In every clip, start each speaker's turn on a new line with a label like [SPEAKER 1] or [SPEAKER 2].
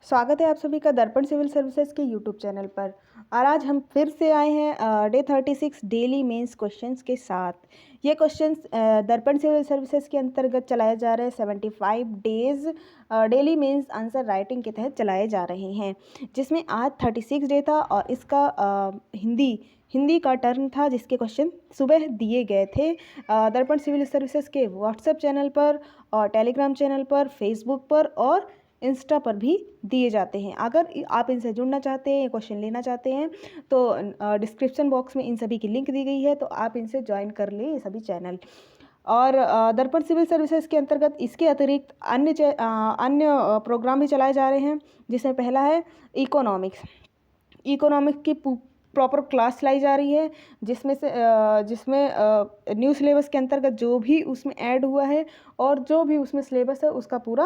[SPEAKER 1] स्वागत है आप सभी का दर्पण सिविल सर्विसेज के यूट्यूब चैनल पर। और आज हम फिर से आए हैं डे 36 डेली मेंस क्वेश्चंस के साथ। ये क्वेश्चंस दर्पण सिविल सर्विसेज के अंतर्गत चलाए जा रहे हैं 75 days daily mains answer writing के तहत चलाए जा रहे हैं, जिसमें आज 36 डे था और इसका हिंदी का टर्न था, जिसके क्वेश्चन सुबह दिए गए थे दर्पण सिविल सर्विसेज के व्हाट्सएप चैनल पर और टेलीग्राम चैनल पर, फेसबुक पर और इंस्टा पर भी दिए जाते हैं। अगर आप इनसे जुड़ना चाहते हैं, क्वेश्चन लेना चाहते हैं तो डिस्क्रिप्शन बॉक्स में इन सभी की लिंक दी गई है, तो आप इनसे ज्वाइन कर लें ये सभी चैनल। और दर्पण सिविल सर्विसेज के अंतर्गत इसके अतिरिक्त अन्य प्रोग्राम भी चलाए जा रहे हैं, जिसमें पहला है इकोनॉमिक्स की प्रॉपर क्लास लाई जा रही है, जिसमें न्यू सिलेबस के अंतर्गत जो भी उसमें ऐड हुआ है और जो भी उसमें सिलेबस है उसका पूरा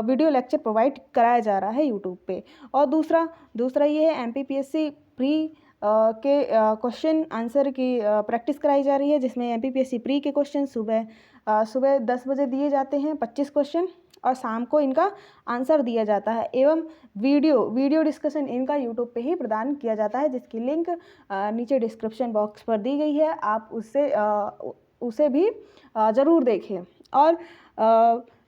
[SPEAKER 1] वीडियो लेक्चर प्रोवाइड कराया जा रहा है यूट्यूब पे। और दूसरा ये है MPPSC प्री के क्वेश्चन आंसर की प्रैक्टिस कराई जा रही है, जिसमें MPPSC प्री के क्वेश्चन सुबह 10 बजे दिए जाते हैं 25 क्वेश्चन, और शाम को इनका आंसर दिया जाता है एवं वीडियो डिस्कशन इनका यूट्यूब पे ही प्रदान किया जाता है, जिसकी लिंक नीचे डिस्क्रिप्शन बॉक्स पर दी गई है। आप उसे भी ज़रूर देखें। और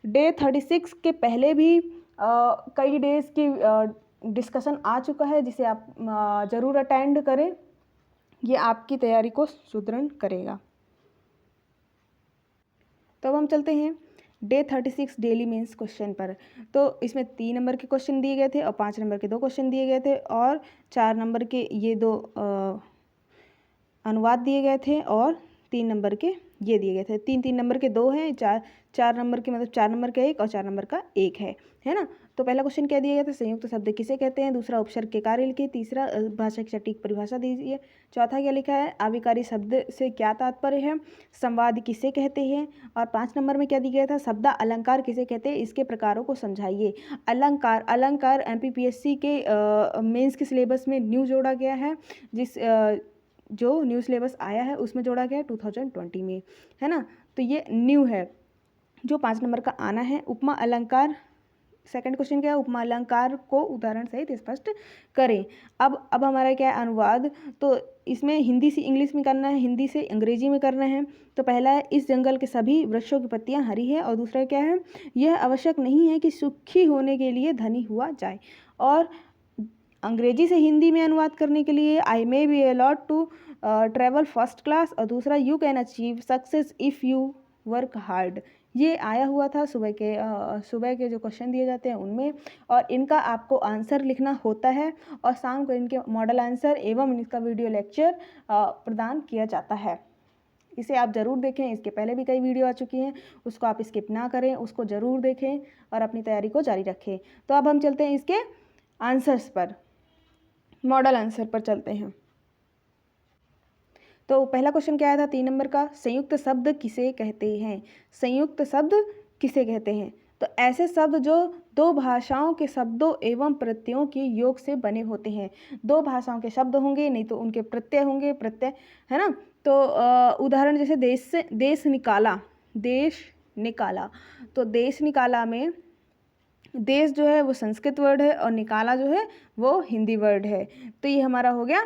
[SPEAKER 1] डे 36 के पहले भी कई डेज़ की डिस्कशन आ चुका है, जिसे आप ज़रूर अटेंड करें। ये आपकी तैयारी को सुदृढ़ करेगा। तो अब हम चलते हैं डे 36 डेली मेंस क्वेश्चन पर। तो इसमें 3 नंबर के क्वेश्चन दिए गए थे और 5 नंबर के 2 क्वेश्चन दिए गए थे और 4 नंबर के ये 2 अनुवाद दिए गए थे और 3 नंबर के ये दिए गए थे। 3 नंबर के 2 हैं, 4 नंबर के मतलब 4 नंबर का 1 और 4 नंबर का 1 है ना। तो पहला क्वेश्चन क्या दिया गया था, संयुक्त शब्द किसे कहते हैं। दूसरा उपसर्ग के कार्य लिखिए। तीसरा भाषा की सटीक परिभाषा दीजिए। चौथा क्या लिखा है, आविकारी शब्द से क्या तात्पर्य है, संवाद किसे कहते हैं। और 5 नंबर में क्या दिया गया था, शब्द अलंकार किसे कहते हैं, इसके प्रकारों को समझाइए। अलंकार MPPSC के मेंस के सिलेबस में न्यू जोड़ा गया है, जो न्यू सिलेबस आया है उसमें जोड़ा गया है 2020 में, है ना। तो ये न्यू है जो 5 नंबर का आना है। उपमा अलंकार, सेकंड क्वेश्चन क्या है, उपमा अलंकार को उदाहरण सहित स्पष्ट करें। अब हमारा क्या है, अनुवाद। तो इसमें हिंदी से इंग्लिश में करना है, हिंदी से अंग्रेजी में करना है। तो पहला है, इस जंगल के सभी वृक्षों की पत्तियां हरी है। और दूसरा क्या है, यह आवश्यक नहीं है कि सुखी होने के लिए धनी हुआ जाए। और अंग्रेजी से हिंदी में अनुवाद करने के लिए, I may be allowed to travel first class. और दूसरा, you can achieve success if you work hard. ये आया हुआ था सुबह के जो क्वेश्चन दिए जाते हैं उनमें, और इनका आपको आंसर लिखना होता है और शाम को इनके मॉडल आंसर एवं इसका वीडियो लेक्चर प्रदान किया जाता है। इसे आप ज़रूर देखें। इसके पहले भी कई वीडियो आ चुकी हैं, उसको आप स्किप ना करें, उसको ज़रूर देखें और अपनी तैयारी को जारी रखें। तो अब हम चलते हैं इसके आंसर्स पर, मॉडल आंसर पर चलते हैं। तो पहला क्वेश्चन क्या आया था 3 नंबर का, संयुक्त शब्द किसे कहते हैं। संयुक्त शब्द किसे कहते हैं, तो ऐसे शब्द जो 2 भाषाओं के शब्दों एवं प्रत्ययों के योग से बने होते हैं। 2 भाषाओं के शब्द होंगे, नहीं तो उनके प्रत्यय होंगे, प्रत्यय, है ना। तो उदाहरण जैसे देश निकाला। तो देश निकाला में देश जो है वो संस्कृत वर्ड है और निकाला जो है वो हिंदी वर्ड है। तो ये हमारा हो गया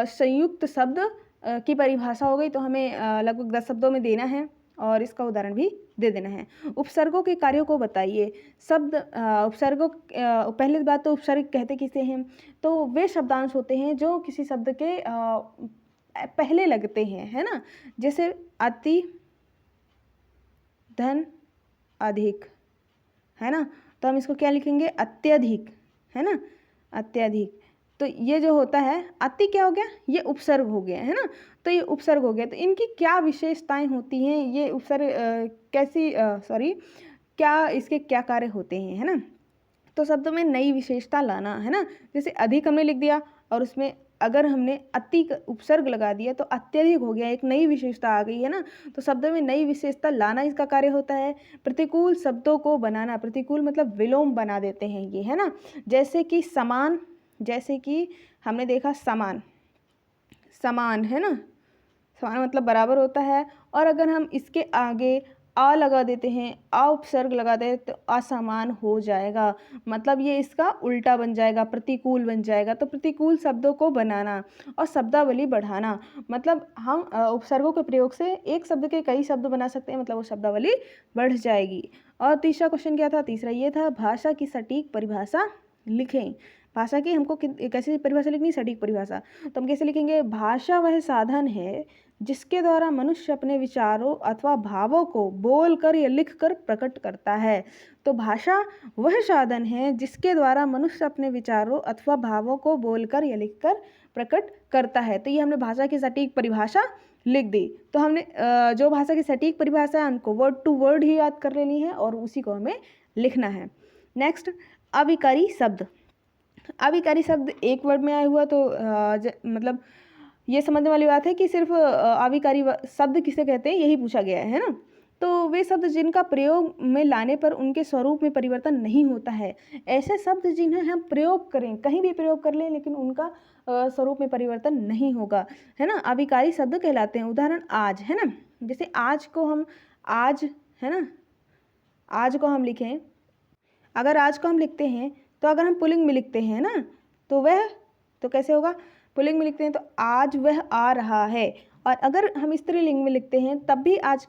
[SPEAKER 1] संयुक्त शब्द की परिभाषा हो गई। तो हमें लगभग 10 शब्दों में देना है और इसका उदाहरण भी दे देना है। उपसर्गों के कार्यों को बताइए। उपसर्गों, पहली बात तो उपसर्ग कहते किसे हैं, तो वे शब्दांश होते हैं जो किसी शब्द के पहले लगते हैं, है ना। जैसे अति, धन, अधिक, है ना। तो हम इसको क्या लिखेंगे, अत्यधिक, है ना, अत्यधिक। तो ये जो होता है अति क्या हो गया, ये उपसर्ग हो गया, है ना। तो ये उपसर्ग हो गया। तो इनकी क्या विशेषताएं होती हैं, ये उपसर्ग क्या इसके क्या कार्य होते हैं, है ना। तो शब्द में नई विशेषता लाना, है ना। जैसे अधिक हमने लिख दिया और उसमें अगर हमने अति का उपसर्ग लगा दिया तो अत्यधिक हो गया, एक नई विशेषता आ गई, है ना। तो शब्द में नई विशेषता लाना इसका कार्य होता है। प्रतिकूल शब्दों को बनाना, प्रतिकूल मतलब विलोम बना देते हैं ये, है ना। जैसे कि समान, जैसे कि हमने देखा समान है ना, समान मतलब बराबर होता है। और अगर हम इसके आगे आ लगा देते हैं, आ उपसर्ग लगा देते हैं, तो असमान हो जाएगा, मतलब ये इसका उल्टा बन जाएगा, प्रतिकूल बन जाएगा। तो प्रतिकूल शब्दों को बनाना और शब्दावली बढ़ाना, मतलब हम उपसर्गों के प्रयोग से एक शब्द के कई शब्द बना सकते हैं, मतलब वो शब्दावली बढ़ जाएगी। और तीसरा क्वेश्चन क्या था? तीसरा ये था, भाषा की सटीक परिभाषा लिखें। भाषा की हमको कैसे परिभाषा लिखनी? सटीक परिभाषा। तो हम कैसे लिखेंगे? भाषा वह साधन है जिसके द्वारा मनुष्य अपने विचारों अथवा भावों को बोलकर या लिखकर प्रकट करता है। तो भाषा वह साधन है जिसके द्वारा मनुष्य अपने विचारों अथवा भावों को बोलकर या लिखकर प्रकट करता है। तो ये हमने भाषा की सटीक परिभाषा लिख दी। तो हमने जो भाषा की सटीक परिभाषा है हमको वर्ड टू वर्ड ही याद कर लेनी है और उसी को हमें लिखना है। नेक्स्ट, अविकारी शब्द। अविकारी शब्द एक वर्ड में आया हुआ, तो मतलब ये समझने वाली बात है कि सिर्फ अविकारी शब्द किसे कहते हैं यही पूछा गया है ना। तो वे शब्द जिनका प्रयोग में लाने पर उनके स्वरूप में परिवर्तन नहीं होता है, ऐसे शब्द जिन्हें हम प्रयोग करें, कहीं भी प्रयोग कर लें लेकिन उनका स्वरूप में परिवर्तन नहीं होगा, है ना, अविकारी शब्द कहलाते हैं। उदाहरण आज, है ना, जैसे आज को हम आज, है ना, आज को हम लिखें, अगर आज को हम लिखते हैं तो अगर हम पुल्लिंग में लिखते हैं ना तो वह, तो कैसे होगा? पुल्लिंग में लिखते हैं तो आज वह आ रहा है, और अगर हम स्त्रीलिंग में लिखते हैं तब भी आज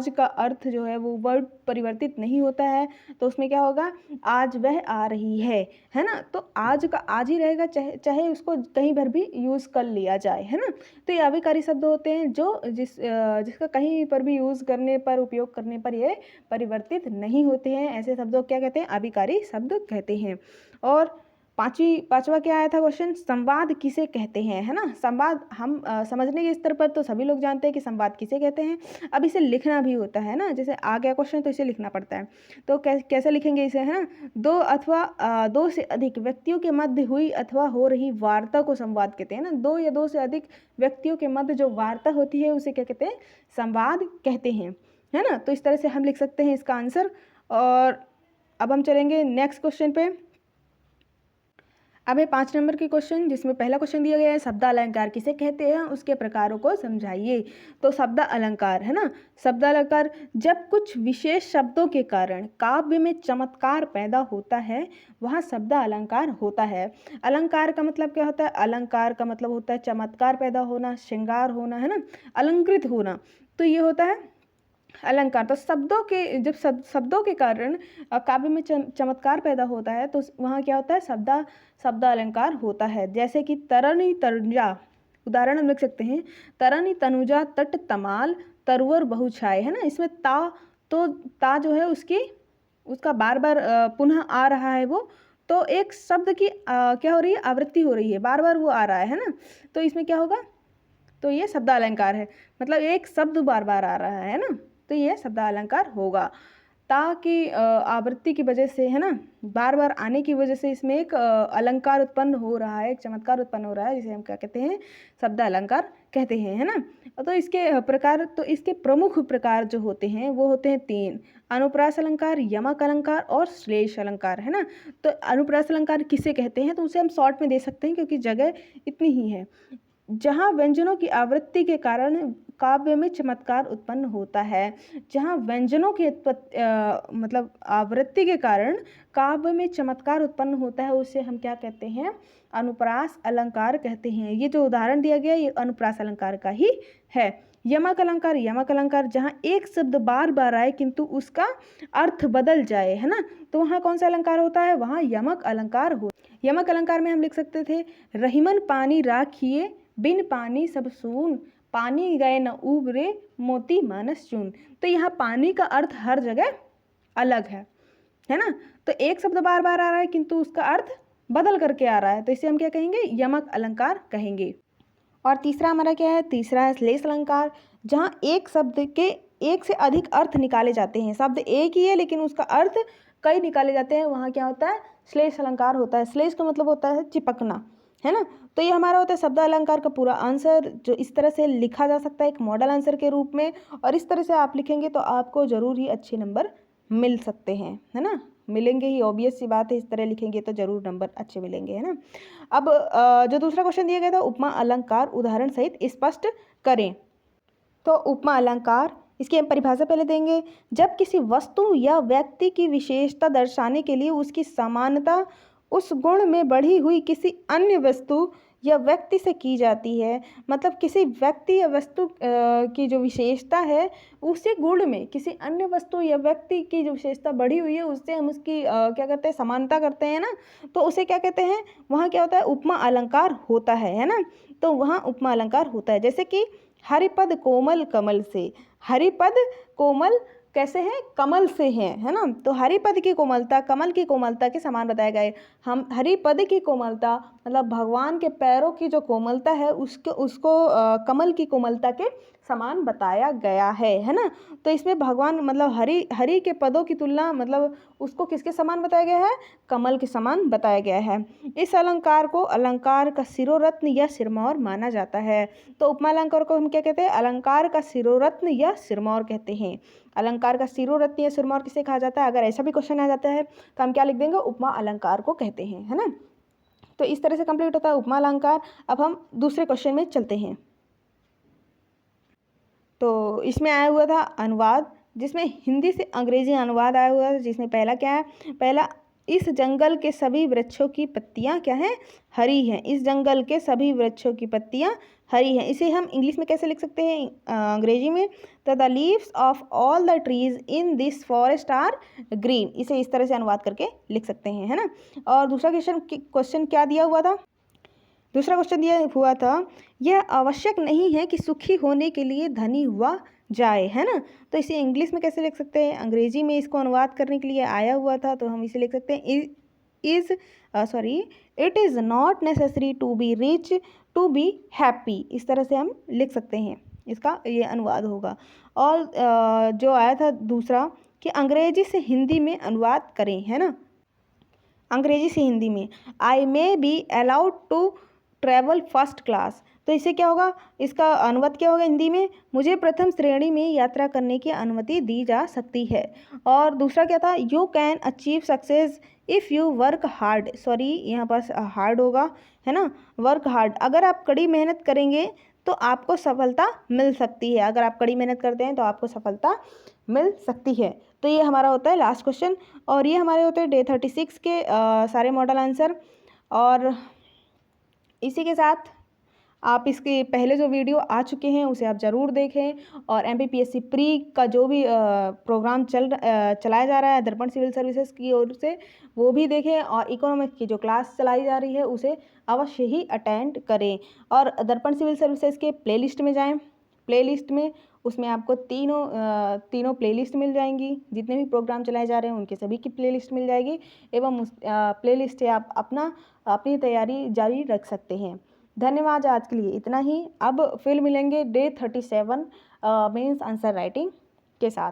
[SPEAKER 1] का अर्थ जो है वो वर्ड परिवर्तित नहीं होता है, तो उसमें क्या होगा? आज वह आ रही है ना। तो आज का आज ही रहेगा, चाहे उसको कहीं भर भी यूज़ कर लिया जाए, है ना। तो ये अविकारी शब्द होते हैं जो जिसका कहीं पर भी यूज़ करने पर, उपयोग करने पर ये परिवर्तित नहीं होते हैं, ऐसे शब्दों को क्या कहते हैं? अविकारी शब्द कहते हैं। और पांचवा क्या आया था क्वेश्चन? संवाद किसे कहते हैं, है ना। संवाद हम समझने के स्तर पर तो सभी लोग जानते हैं कि संवाद किसे कहते हैं। अब इसे लिखना भी होता है ना, जैसे आ गया क्वेश्चन तो इसे लिखना पड़ता है। तो कैसे लिखेंगे इसे, है ना? दो से अधिक व्यक्तियों के मध्य हुई अथवा हो रही वार्ता को संवाद कहते हैं ना। दो या दो से अधिक व्यक्तियों के मध्य जो वार्ता होती है उसे क्या कहते हैं? संवाद कहते हैं, है ना। तो इस तरह से हम लिख सकते हैं इसका आंसर। और अब हम चलेंगे नेक्स्ट क्वेश्चन पे। अब है 5 नंबर के क्वेश्चन, जिसमें पहला क्वेश्चन दिया गया है, शब्द अलंकार किसे कहते हैं, उसके प्रकारों को समझाइए। तो शब्द अलंकार, है ना, शब्द अलंकार जब कुछ विशेष शब्दों के कारण काव्य में चमत्कार पैदा होता है वहाँ शब्द अलंकार होता है। अलंकार का मतलब क्या होता है? अलंकार का मतलब होता है चमत्कार पैदा होना, श्रृंगार होना, है ना, अलंकृत होना। तो ये होता है अलंकार। तो शब्दों के कारण काव्य में चमत्कार पैदा होता है तो वहाँ क्या होता है? शब्द अलंकार होता है। जैसे कि तरनी तनुजा, उदाहरण हम लिख सकते हैं, तरनी तनुजा तट तमाल तरवर बहुछाए, है ना। इसमें ता जो है उसका बार बार पुनः आ रहा है वो, तो एक शब्द की क्या हो रही है? आवृत्ति हो रही है, बार बार वो आ रहा है ना। तो इसमें क्या होगा? तो ये शब्द अलंकार है, मतलब एक शब्द बार बार आ रहा है ना, तो ये शब्द अलंकार होगा। ताकि आवृत्ति की वजह से, है ना, बार बार आने की वजह से इसमें एक अलंकार उत्पन्न हो रहा है, एक चमत्कार उत्पन्न हो रहा है, जिसे हम क्या कहते हैं? शब्द अलंकार कहते हैं, है ना। तो इसके प्रमुख प्रकार जो होते हैं वो होते हैं 3: अनुप्रास अलंकार, यमक अलंकार और श्लेष अलंकार, है ना। तो अनुप्रास अलंकार किसे कहते हैं? तो उसे हम शॉर्ट में दे सकते हैं क्योंकि जगह इतनी ही है। जहाँ व्यंजनों की आवृत्ति के कारण काव्य में चमत्कार उत्पन्न होता है, जहाँ व्यंजनों की मतलब आवृत्ति के कारण काव्य में चमत्कार उत्पन्न होता है, उसे हम क्या कहते हैं? अनुप्रास अलंकार कहते हैं। ये जो उदाहरण दिया गया ये अनुप्रास अलंकार का ही है। यमक अलंकार जहाँ एक शब्द बार बार आए किंतु उसका अर्थ बदल जाए, है ना, तो वहाँ कौन सा अलंकार होता है? वहाँ यमक अलंकार हो। यमक अलंकार में हम लिख सकते थे, रहीमन पानी राखिए बिन पानी सब सून, पानी गए न उबरे मोती मानस चून। तो यहाँ पानी का अर्थ हर जगह अलग है ना। तो एक शब्द बार बार आ रहा है किंतु उसका अर्थ बदल करके आ रहा है, तो इसे हम क्या कहेंगे? यमक अलंकार कहेंगे। और तीसरा हमारा क्या है? तीसरा है श्लेष अलंकार, जहाँ एक शब्द के एक से अधिक अर्थ निकाले जाते हैं। शब्द एक ही है लेकिन उसका अर्थ कई निकाले जाते हैं, वहाँ क्या होता है? श्लेष अलंकार होता है। श्लेष का मतलब होता है चिपकना, है ना। तो ये हमारा होता है शब्द अलंकार का पूरा आंसर, जो इस तरह से लिखा जा सकता है एक मॉडल आंसर के रूप में, और इस तरह से आप लिखेंगे तो आपको ज़रूर ही अच्छे नंबर मिल सकते हैं, है ना, मिलेंगे ही, ऑब्वियस सी बात है, इस तरह लिखेंगे तो ज़रूर नंबर अच्छे मिलेंगे, है ना। अब जो दूसरा क्वेश्चन दिया गया था, उपमा अलंकार उदाहरण सहित स्पष्ट करें। तो उपमा अलंकार इसकी हम परिभाषा पहले देंगे। जब किसी वस्तु या व्यक्ति की विशेषता दर्शाने के लिए उसकी समानता उस गुण में बढ़ी हुई किसी अन्य वस्तु या व्यक्ति से की जाती है, मतलब किसी व्यक्ति या वस्तु की जो विशेषता है उसी गुण में किसी अन्य वस्तु या व्यक्ति की जो विशेषता बढ़ी हुई है उससे हम उसकी क्या करते हैं, समानता करते हैं ना, तो उसे क्या कहते हैं, वहाँ क्या होता है, उपमा अलंकार होता है ना। तो वहाँ उपमा अलंकार होता है। जैसे कि हरिपद कोमल कमल से, हरिपद कोमल कैसे हैं, कमल से हैं, है ना। तो हरिपद की कोमलता कमल की कोमलता के समान बताया गया है। हम हरिपद की कोमलता मतलब भगवान के पैरों की जो कोमलता है उसको कमल की कोमलता के समान बताया गया है ना। तो इसमें भगवान मतलब हरि के पदों की तुलना मतलब उसको किसके समान बताया गया है, कमल के समान बताया गया है। इस अलंकार को अलंकार का शिरोरत्न या सिरमौर माना जाता है। तो उपमा अलंकार को हम क्या कहते हैं, अलंकार का शिरोरत्न या सिरमौर कहते हैं। अलंकार का शिरोरत्न या सिरमौर किसे कहा जाता है, अगर ऐसा भी क्वेश्चन आ जाता है तो हम क्या लिख देंगे, उपमा अलंकार को कहते हैं, है ना। तो इस तरह से कंप्लीट होता है उपमा अलंकार। अब हम दूसरे क्वेश्चन में चलते हैं। तो इसमें आया हुआ था अनुवाद, जिसमें हिंदी से अंग्रेजी अनुवाद आया हुआ है, जिसमें पहला क्या है, पहला, इस जंगल के सभी वृक्षों की पत्तियां क्या हैं, हरी हैं। इस जंगल के सभी वृक्षों की पत्तियां हरी हैं। इसे हम इंग्लिश में कैसे लिख सकते हैं, अंग्रेजी में, तो the leaves of all the trees in this forest are green. इसे इस तरह से अनुवाद करके लिख सकते हैं, है ना। और दूसरा क्वेश्चन क्या दिया हुआ था, दूसरा क्वेश्चन दिया हुआ था, यह आवश्यक नहीं है कि सुखी होने के लिए धनी हुआ जाए, है ना। तो इसे इंग्लिश में कैसे लिख सकते हैं, अंग्रेजी में इसको अनुवाद करने के लिए आया हुआ था, तो हम इसे लिख सकते हैं, it is not necessary to be rich to be happy. इस तरह से हम लिख सकते हैं, इसका ये अनुवाद होगा। और जो आया था दूसरा कि अंग्रेजी से हिंदी में अनुवाद करें, है ना, अंग्रेजी से हिंदी में, I may be allowed to travel first class. तो इससे क्या होगा, इसका अनुवाद क्या होगा हिंदी में, मुझे प्रथम श्रेणी में यात्रा करने की अनुमति दी जा सकती है। और दूसरा क्या था, you can achieve success if you work hard, sorry यहाँ पास हार्ड होगा, है ना, वर्क हार्ड। अगर आप कड़ी मेहनत करेंगे तो आपको सफलता मिल सकती है, अगर आप कड़ी मेहनत करते हैं तो आपको सफलता मिल सकती है। तो ये हमारा होता है लास्ट क्वेश्चन, और ये हमारे होते हैं डे 36 के सारे मॉडल आंसर। और इसी के साथ आप इसके पहले जो वीडियो आ चुके हैं उसे आप ज़रूर देखें, और MPPSC प्री का जो भी प्रोग्राम चलाया जा रहा है दर्पण सिविल सर्विसेज की ओर से वो भी देखें, और इकोनॉमिक्स की जो क्लास चलाई जा रही है उसे अवश्य ही अटेंड करें। और दर्पण सिविल सर्विसेज के प्लेलिस्ट में जाएं, प्लेलिस्ट में उसमें आपको तीनों प्लेलिस्ट मिल जाएंगी, जितने भी प्रोग्राम चलाए जा रहे हैं उनके सभी की प्लेलिस्ट मिल जाएगी, एवं उस प्लेलिस्ट से आप अपनी तैयारी जारी रख सकते हैं। धन्यवाद, आज के लिए इतना ही। अब फिर मिलेंगे डे 37 मेंस आंसर राइटिंग के साथ।